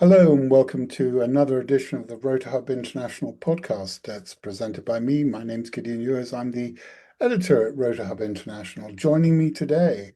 Hello and welcome to another edition of the RotorHub International podcast that's presented by me. My name's Gideon Ewers. I'm the editor at RotorHub International. Joining me today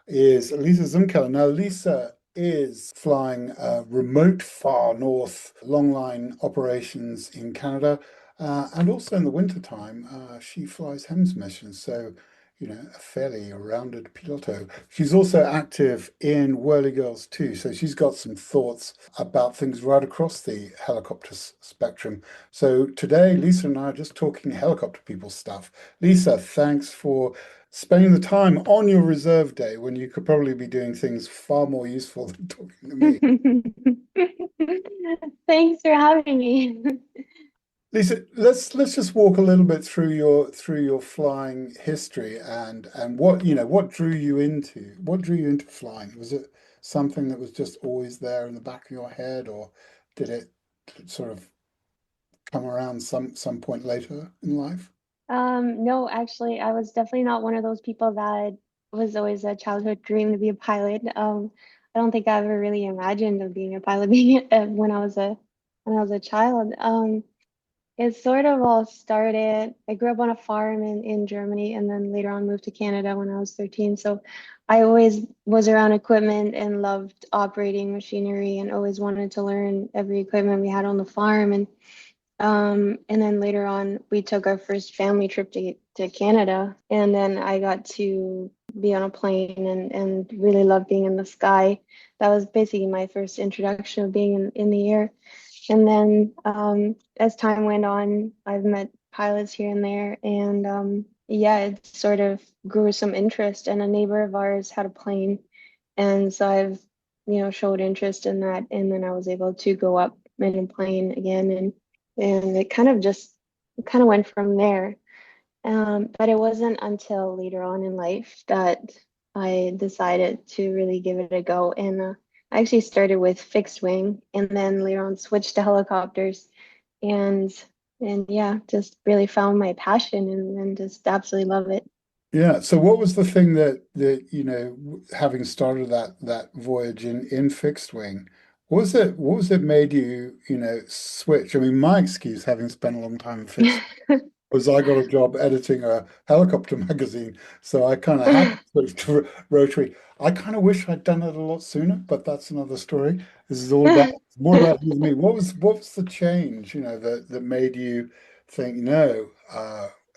is Lisa Zumkeller. Now, Lisa is flying remote far north longline operations in Canada, and also in the wintertime, she flies HEMS missions. So, a fairly rounded piloto. She's also active in Whirly Girls too. So she's got some thoughts about things right across the helicopter spectrum. So today, Lisa and I are just talking helicopter people stuff. Lisa, thanks for spending the time on your reserve day when you could probably be doing things far more useful than talking to me. Thanks for having me. Lisa, let's just walk a little bit through your flying history and what drew you into flying? Was it something that was just always there in the back of your head, or did it sort of come around some point later in life? No, actually, I was definitely not one of those people that was always a childhood dream to be a pilot. I don't think I ever really imagined of being a pilot being when I was a child. It sort of all started. I grew up on a farm in Germany and then later on moved to Canada when I was 13. So I always was around equipment and loved operating machinery and always wanted to learn every equipment we had on the farm. And then later on, we took our first family trip to Canada. And then I got to be on a plane and really love being in the sky. That was basically my first introduction of being in the air. And then as time went on, I've met pilots here and there. And yeah, it sort of grew some interest. And a neighbor of ours had a plane. And so showed interest in that. And then I was able to go up in a plane again. And it kind of went from there. But it wasn't until later on in life that I decided to really give it a go. And I actually started with fixed wing and then later on switched to helicopters and and yeah, just really found my passion and just absolutely love it. Yeah. So what was the thing that having started that voyage in fixed wing, what was it made you, switch? I mean, my excuse, having spent a long time in fixed, was I got a job editing a helicopter magazine, so I kind of had to switch to rotary. I kind of wish I'd done it a lot sooner, but that's another story. This is all about more about you and me. What was the change, that made you think, no,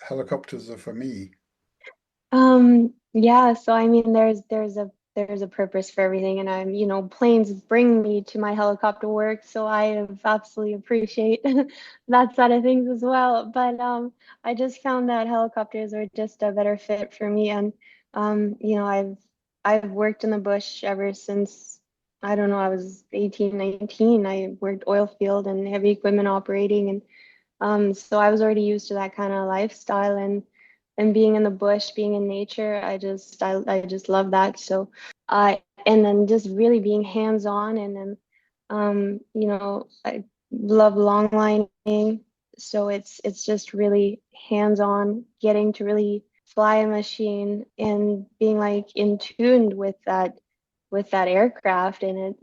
helicopters are for me? Yeah, so I mean there's a purpose for everything and planes bring me to my helicopter work, so I absolutely appreciate that side of things as well. But I just found that helicopters are just a better fit for me and I've worked in the bush ever since I don't know, I was 18, 19. I worked oil field and heavy equipment operating and so I was already used to that kind of lifestyle and being in the bush, being in nature. I just love that. So I and then just really being hands-on and then I love long lining. So it's just really hands-on, getting to really fly a machine and being like in tune with that aircraft and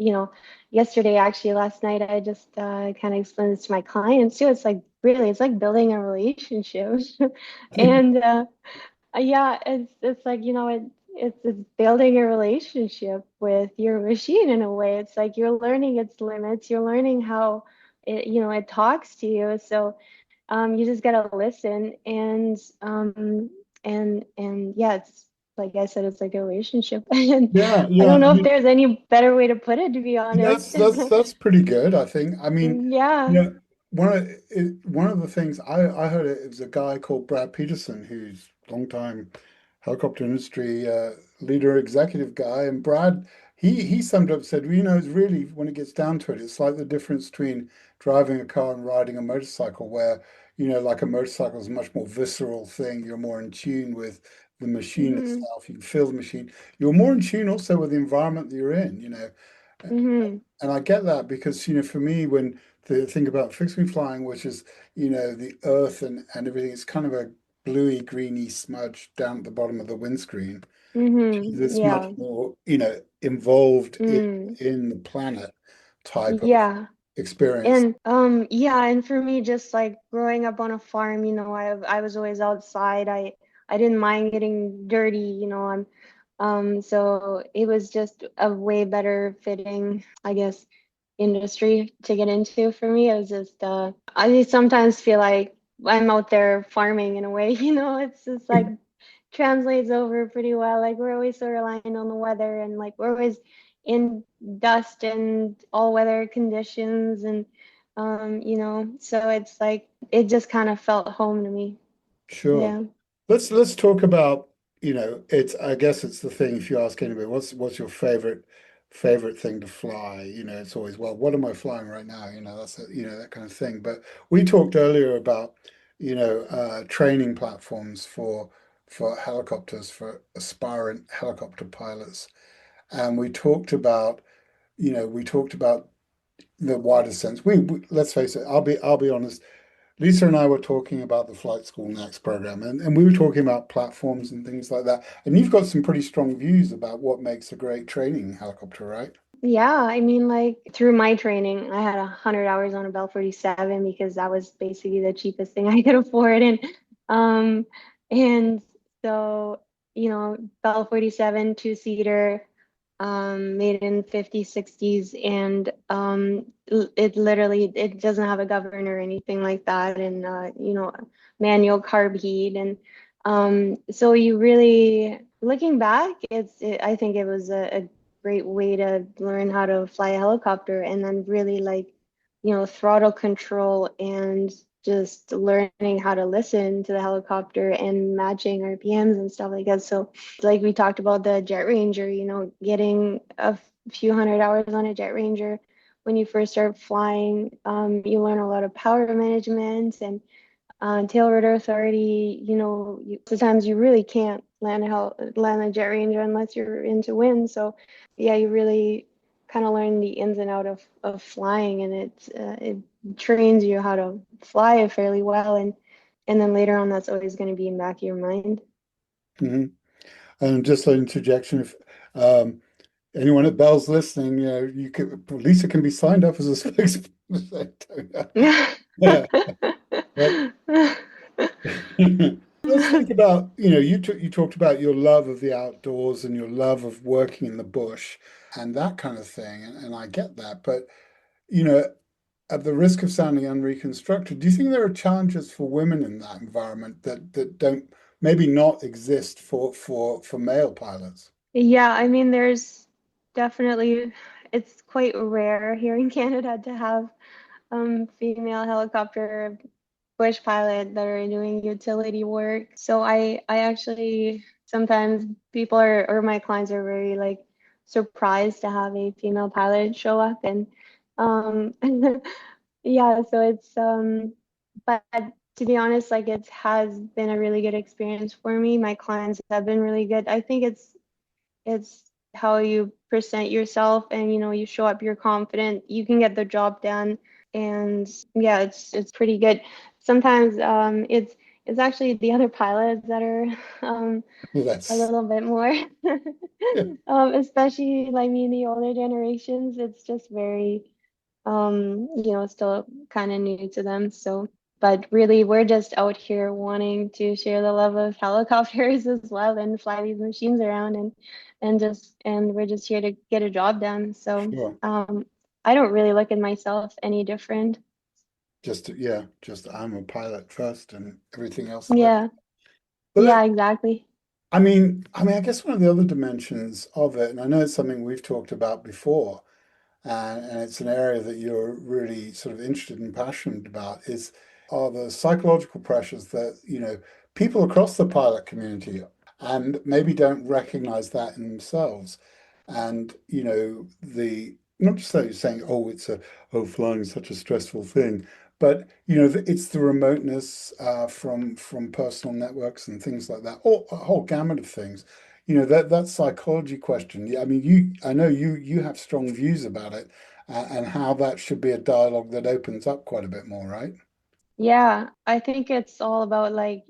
yesterday actually last night I just kind of explained this to my clients too. It's like really it's like building a relationship and yeah, it's like it's building a relationship with your machine in a way. It's like you're learning its limits, you're learning how it talks to you. So you just gotta listen and yeah, it's like I said, it's like a relationship. And Yeah, I yeah. don't I know if mean, there's any better way to put it, to be honest. that's pretty good, I think. I mean, you Yeah. know, one of the things I heard, it was a guy called Brad Peterson, who's longtime helicopter industry leader, executive guy, and Brad he summed up said, well, it's really when it gets down to it, it's like the difference between driving a car and riding a motorcycle, where like a motorcycle is a much more visceral thing. You're more in tune with the machine Hmm. itself. You can feel the machine. You're more in tune also with the environment that you're in. Hmm. And I get that because, for me, when the think about fixed wing flying, which is, the earth and everything, it's kind of a bluey, greeny smudge down at the bottom of the windscreen. Hmm. It's much Yeah. more, involved Mm. in the planet. type of Yeah. experience. And yeah, and for me just like growing up on a farm, I was always outside. I didn't mind getting dirty, so it was just a way better fitting, I guess, industry to get into for me. It was just I sometimes feel like I'm out there farming in a way, it's just like translates over pretty well. Like we're always so reliant on the weather and like we're always in dust and all weather conditions and so it's like it just kind of felt home to me. Sure. Yeah. Let's talk about, it's I guess it's the thing if you ask anybody, what's your favorite thing to fly? It's always, well, what am I flying right now? That's that kind of thing. But we talked earlier about, training platforms for helicopters, for aspirant helicopter pilots. And we talked about the wider sense. We let's face it, I'll be honest. Lisa and I were talking about the Flight School Next program, and we were talking about platforms and things like that. And you've got some pretty strong views about what makes a great training helicopter, right? Yeah, I mean, like through my training, I had 100 hours on a Bell 47 because that was basically the cheapest thing I could afford, um, and so Bell 47 two-seater, made in 50s, 60s, and it doesn't have a governor or anything like that, and manual carb heat, and so you really looking back, I think it was a great way to learn how to fly a helicopter and then really like, throttle control and just learning how to listen to the helicopter and matching RPMs and stuff like that. So, like we talked about the Jet Ranger, getting a few 100 hours on a Jet Ranger when you first start flying, you learn a lot of power management and tail rotor authority. Sometimes you really can't land a Jet Ranger unless you're into wind. So, yeah, you really kind of learn the ins and out of flying, and it trains you how to fly fairly well, and then later on, that's always going to be in the back of your mind. Hmm. And just an interjection, if um, anyone at Bell's listening, Lisa can be signed up as a spokesperson. Yeah, but let's think about, you talked about your love of the outdoors and your love of working in the bush and that kind of thing, and I get that. But you know, at the risk of sounding unreconstructed, do you think there are challenges for women in that environment that don't maybe not exist for male pilots? Yeah, I mean, there's definitely, it's quite rare here in Canada to have female helicopter bush pilot that are doing utility work. So I actually sometimes people are or my clients are very like surprised to have a female pilot show up and um yeah, so it's but to be honest, like it has been a really good experience for me. My clients have been really good. I think it's how you present yourself and you show up, you're confident, you can get the job done. And yeah, it's pretty good. Sometimes it's actually the other pilots that are a That's little bit more yeah, especially like me in the older generations, it's just very still kind of new to them. So, but really, we're just out here wanting to share the love of helicopters as well and fly these machines around and we're just here to get a job done. So, sure. I don't really look at myself any different. Just I'm a pilot first and everything else later. Yeah, But yeah, exactly. I guess one of the other dimensions of it, and I know it's something we've talked about before, and it's an area that you're really sort of interested and passionate about, are the psychological pressures that, people across the pilot community and maybe don't recognize that in themselves. And, the not just that you're saying, oh, flying is such a stressful thing, but it's the remoteness from personal networks and things like that, or a whole gamut of things. That psychology question. Yeah, I mean, I know you have strong views about it, and how that should be a dialogue that opens up quite a bit more, right? Yeah, I think it's all about like,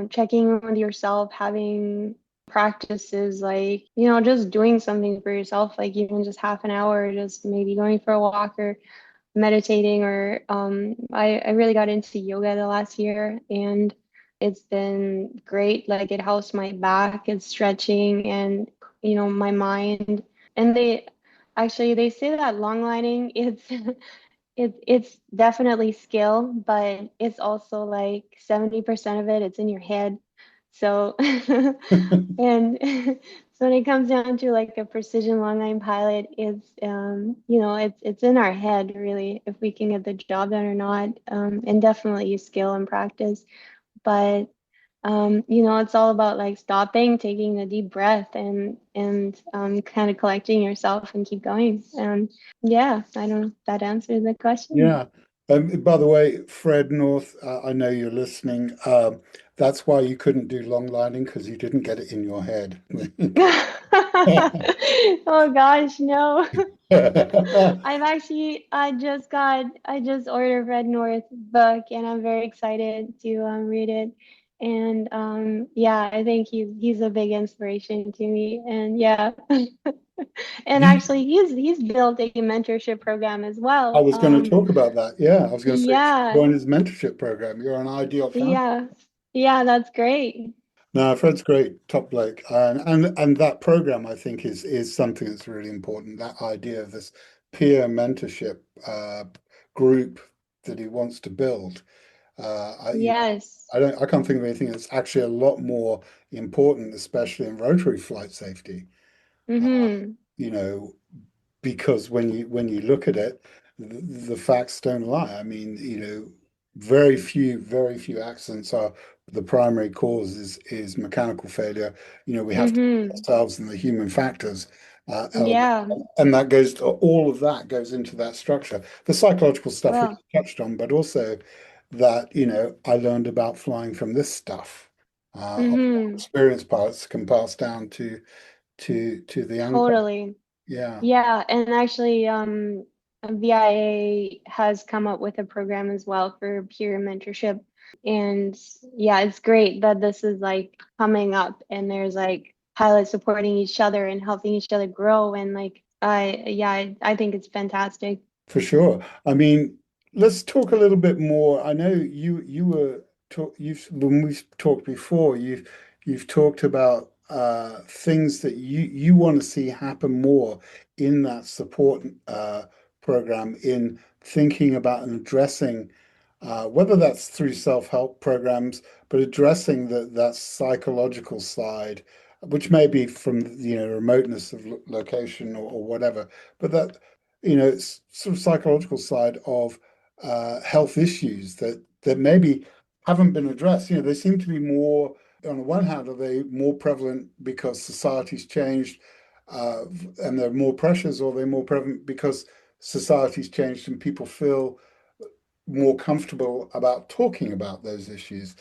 checking with yourself, having practices like, just doing something for yourself, like even just half an hour, just maybe going for a walk or meditating or I really got into yoga the last year and it's been great. Like it helps my back, it's stretching and my mind. And they say that long lining it's it's definitely skill, but it's also like 70% of it's in your head. So and so when it comes down to like a precision longline pilot, it's in our head really if we can get the job done or not. And definitely skill and practice. But it's all about like stopping, taking a deep breath and kind of collecting yourself and keep going. Yeah, I don't know if that answers the question. Yeah. By the way, Fred North, I know you're listening. That's why you couldn't do long lining because you didn't get it in your head. Oh gosh, no. I just ordered Red North book and I'm very excited to read it. And yeah, I think he's a big inspiration to me. And yeah. And Do you, actually he's built a mentorship program as I well. was going to talk about that. Yeah, I was going to say, Yeah, join his mentorship program. You're an ideal fan. yeah. Yeah, that's great. No, Fred's great, top bloke, and that program I think is something that's really important. That idea of this peer mentorship group that he wants to build. Yes. I can't think of anything that's actually a lot more important, especially in rotary flight safety. Uh, Mm-hmm. you know, because when you look at it, the facts don't lie. I mean, very few accidents are the primary cause is mechanical failure. We have to put Mm-hmm. ourselves in the human factors element, Yeah. and that goes to, all of that goes into that structure. The psychological stuff we Well. touched on, but also that I learned about flying from this stuff. Mm-hmm. Experienced pilots can pass down to the young pilot. Totally. Yeah. Yeah, and actually, VIA has come up with a program as well for peer mentorship. And yeah, it's great that this is like coming up and there's like pilots supporting each other and helping each other grow. And like, I think it's fantastic. For sure. I mean, let's talk a little bit more. I know you were you've when we've talked before, you've talked about things that you want to see happen more in that support program in thinking about and addressing whether that's through self-help programs, but addressing that psychological side, which may be from remoteness of location or whatever, but that it's sort of psychological side of health issues that maybe haven't been addressed. They seem to be more, on the one hand, are they more prevalent because society's changed and there are more pressures, or they're more prevalent because society's changed and people feel more comfortable about talking about those issues.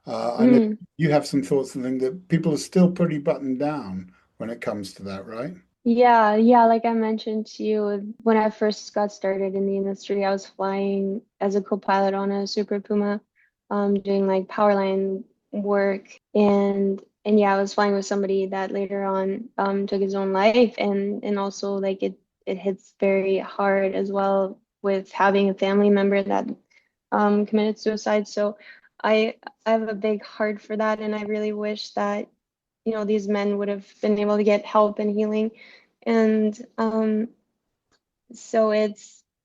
I know Mm. you have some thoughts and think that people are still pretty buttoned down when it comes to that, right? Yeah, yeah, like I mentioned to you, when I first got started in the industry, I was flying as a co-pilot on a Super Puma, doing like power line work and yeah, I was flying with somebody that later on took his own life and also like it hits very hard as well with having a family member that committed suicide. So I have a big heart for that and I really wish that these men would have been able to get help and healing. And so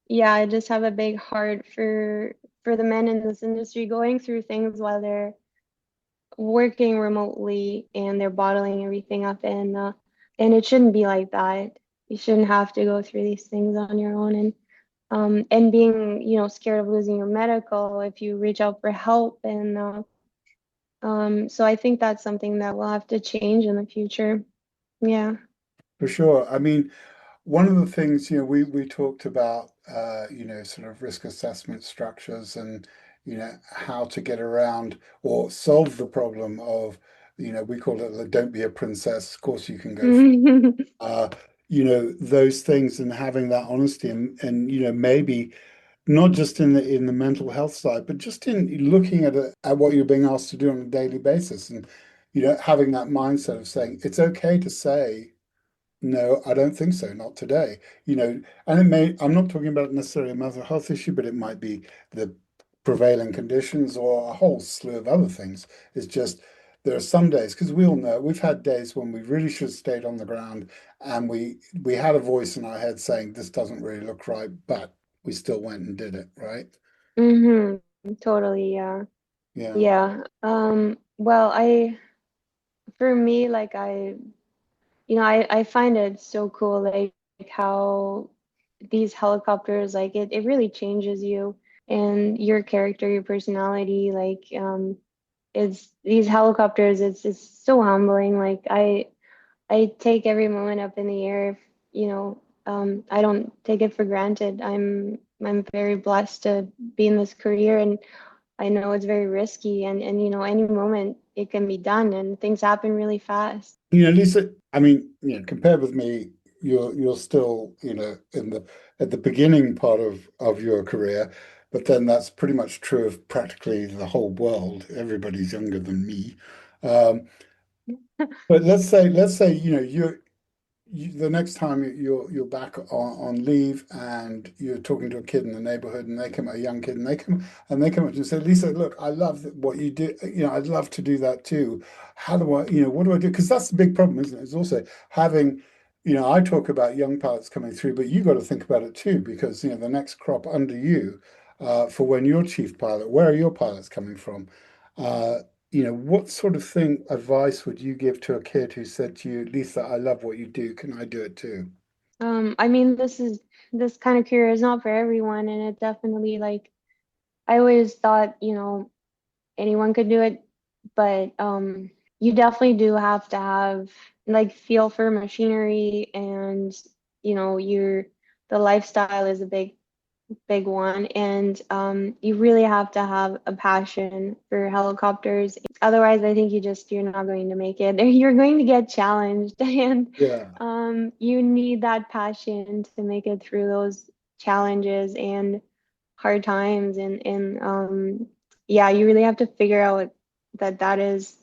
yeah, I just have a big heart for the men in this industry going through things while they're working remotely and they're bottling everything up and it shouldn't be like that. You shouldn't have to go through these things on your own and being, scared of losing your medical if you reach out for help so I think that's something that will have to change in the future. Yeah. For sure. I mean, one of the things, we talked about, sort of risk assessment structures and, how to get around or solve the problem of, we call it the don't be a princess. Of course, you can go for, uh, those things and having that honesty and, maybe not just in the mental health side, but just in looking at what you're being asked to do on a daily basis. And, having that mindset of saying it's okay to say, no, I don't think so, not today. And I'm not talking about necessarily a mental health issue, but it might be the prevailing conditions or a whole slew of other things. It's just there are some days, because we all know we've had days when we really should have stayed on the ground and we had a voice in our head saying this doesn't really look right, but we still went and did it, right? Totally, yeah. Yeah. Yeah. Well, for me, like I find it so cool, like how these helicopters, like it really changes you and your character, your personality. Like, it's these helicopters, it's so humbling. Like I take every moment up in the air. I don't take it for granted. I'm very blessed to be in this career, and I know it's very risky, and any moment it can be done, and things happen really fast. Lisa, I mean, compared with me, you're still, in the at the beginning part of your career, but then that's pretty much true of practically the whole world. Everybody's younger than me. Um, but let's say, the next time you're back on leave and you're talking to a kid in the neighborhood and a young kid and they come up to you and say, Lisa, look, I love what you do. I'd love to do that too. How do I, what do I do? Because that's the big problem, isn't it? It's also having, I talk about young pilots coming through, but you got to think about it too, because the next crop under you, for when you're chief pilot, where are your pilots coming from? Uh, what sort of advice would you give to a kid who said to you, Lisa, I love what you do. Can I do it too? I mean, this kind of career is not for everyone, and it definitely, like, I always thought, anyone could do it, but you definitely do have to have like feel for machinery, and your the lifestyle is a big one, and you really have to have a passion for helicopters. Otherwise, I think you're not going to make it. You're going to get challenged, and Yeah, you need that passion to make it through those challenges and hard times, and yeah, you really have to figure out that is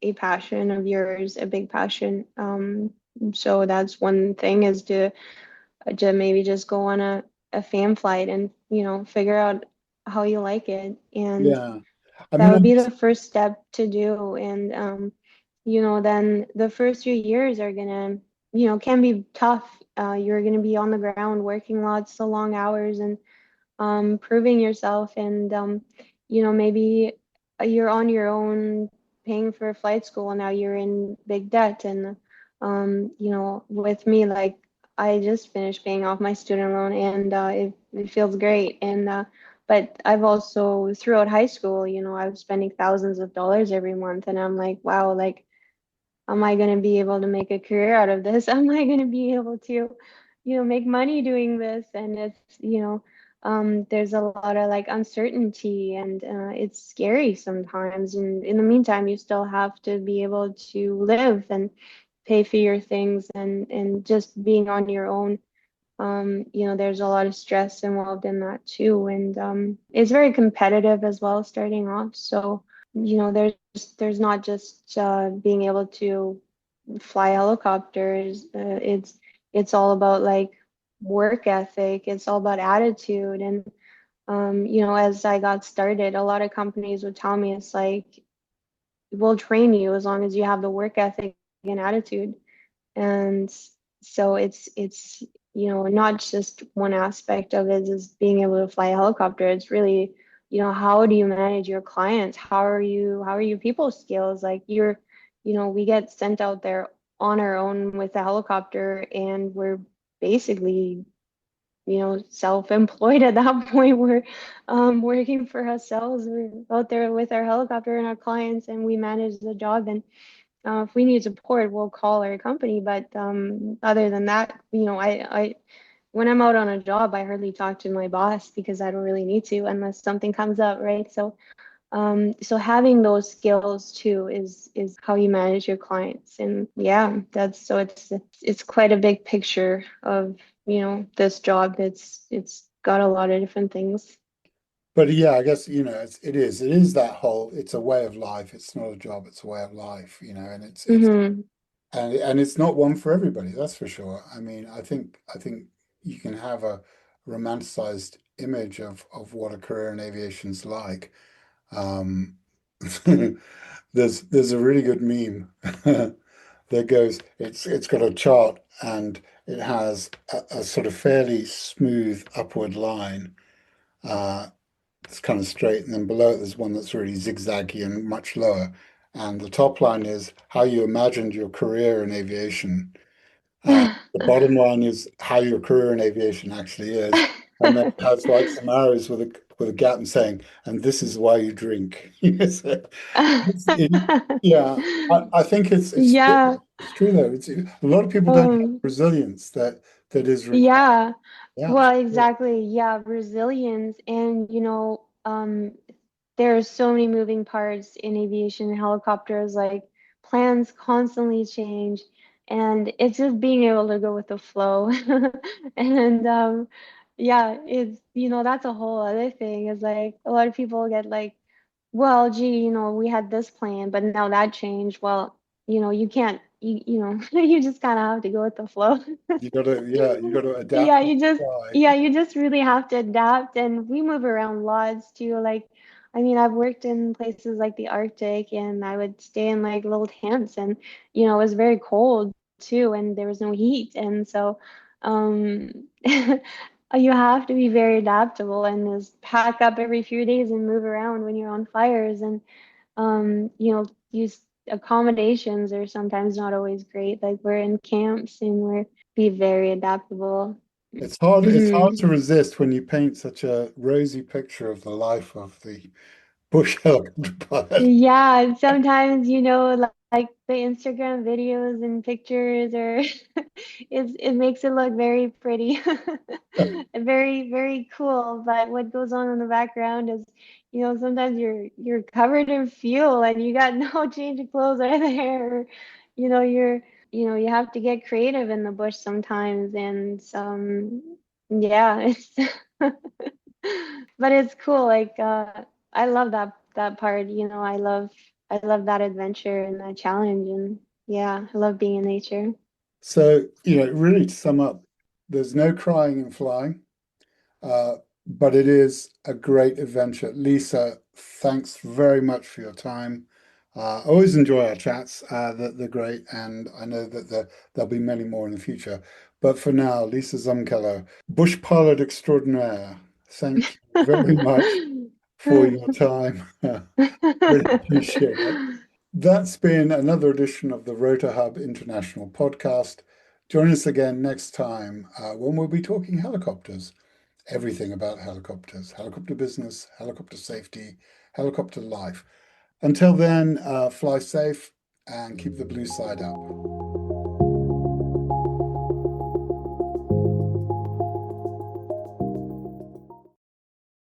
a passion of yours, a big passion. So that's one thing, is to maybe just go on a fan flight and figure out how you like it, and yeah. I that mean, would be the first step to do. And then the first few years are gonna can be tough. You're gonna be on the ground working lots of long hours, and proving yourself, and maybe you're on your own paying for flight school, and now you're in big debt. And with me, like, I just finished paying off my student loan, and it feels great. And but I've also, throughout high school, I was spending thousands of dollars every month, and I'm like, wow, like, am I going to be able to make a career out of this? Am I going to be able to, make money doing this? And there's a lot of like uncertainty, and it's scary sometimes. And in the meantime, you still have to be able to live and pay for your things, and just being on your own. There's a lot of stress involved in that too. And it's very competitive as well, starting off. So, there's not just being able to fly helicopters. It's all about like work ethic. It's all about attitude. And as I got started, a lot of companies would tell me, it's like, we'll train you as long as you have the work ethic and attitude. And so it's not just one aspect of it is being able to fly a helicopter. It's really, how do you manage your clients? How are your people skills? Like, we get sent out there on our own with a helicopter, and we're basically, self-employed at that point. We're working for ourselves. We're out there with our helicopter and our clients, and we manage the job. And if we need support, we'll call our company. But other than that, when I'm out on a job, I hardly talk to my boss, because I don't really need to unless something comes up, right? So having those skills too is how you manage your clients. And yeah, it's quite a big picture of this job. It's got a lot of different things. But yeah, I guess, it is that whole, it's a way of life. It's not a job, it's a way of life, and Hmm. and it's not one for everybody, that's for sure. I mean, I think you can have a romanticized image of what a career in aviation's like. Um, there's a really good meme that goes, it's got a chart and it has a sort of fairly smooth upward line. Uh, it's kind of straight, and then below it there's one that's really zigzaggy and much lower. And the top line is how you imagined your career in aviation. The bottom line is how your career in aviation actually is. And then it has like some arrows with a gap and saying, and this is why you drink. So yeah, I think it's true. Yeah. It's true though. A lot of people don't have Um, resilience that is required. yeah. Yeah, Well, sure. exactly. Yeah, resilience and there are so many moving parts in aviation and helicopters, like plans constantly change, and it's just being able to go with the flow. And yeah, that's a whole other thing. Is like a lot of people get like, well, gee, we had this plan, but now that changed. Well, you can't, you just kind of have to go with the flow. You gotta adapt Yeah, on you just the fly. yeah, you just really have to adapt, and we move around lots too. Like, I mean, I've worked in places like the Arctic, and I would stay in like little tents, and it was very cold too, and there was no heat, and so um you have to be very adaptable and just pack up every few days and move around when you're on fires, and use accommodations are sometimes not always great. Like we're in camps and we're be very adaptable. It's hard Hmm. to resist when you paint such a rosy picture of the life of the bush helicopter pilot. Yeah, and sometimes, like the Instagram videos and pictures or it makes it look very pretty. Very, very cool. But what goes on in the background is, sometimes you're covered in fuel and you got no change of clothes right there. You're you have to get creative in the bush sometimes, and yeah, it's but it's cool. Like I love that part, I love that adventure and that challenge, and yeah, I love being in nature. So, really to sum up, there's no crying in flying, uh, but it is a great adventure. Lisa, thanks very much for your time. I always enjoy our chats. They're great, and I know that there'll be many more in the future. But for now, Lisa Zumkeller, bush pilot extraordinaire, thank you very much for your time. Really appreciate it. That's been another edition of the RotorHub International podcast. Join us again next time when we'll be talking helicopters, everything about helicopters, helicopter business, helicopter safety, helicopter life. Until then, fly safe and keep the blue side up.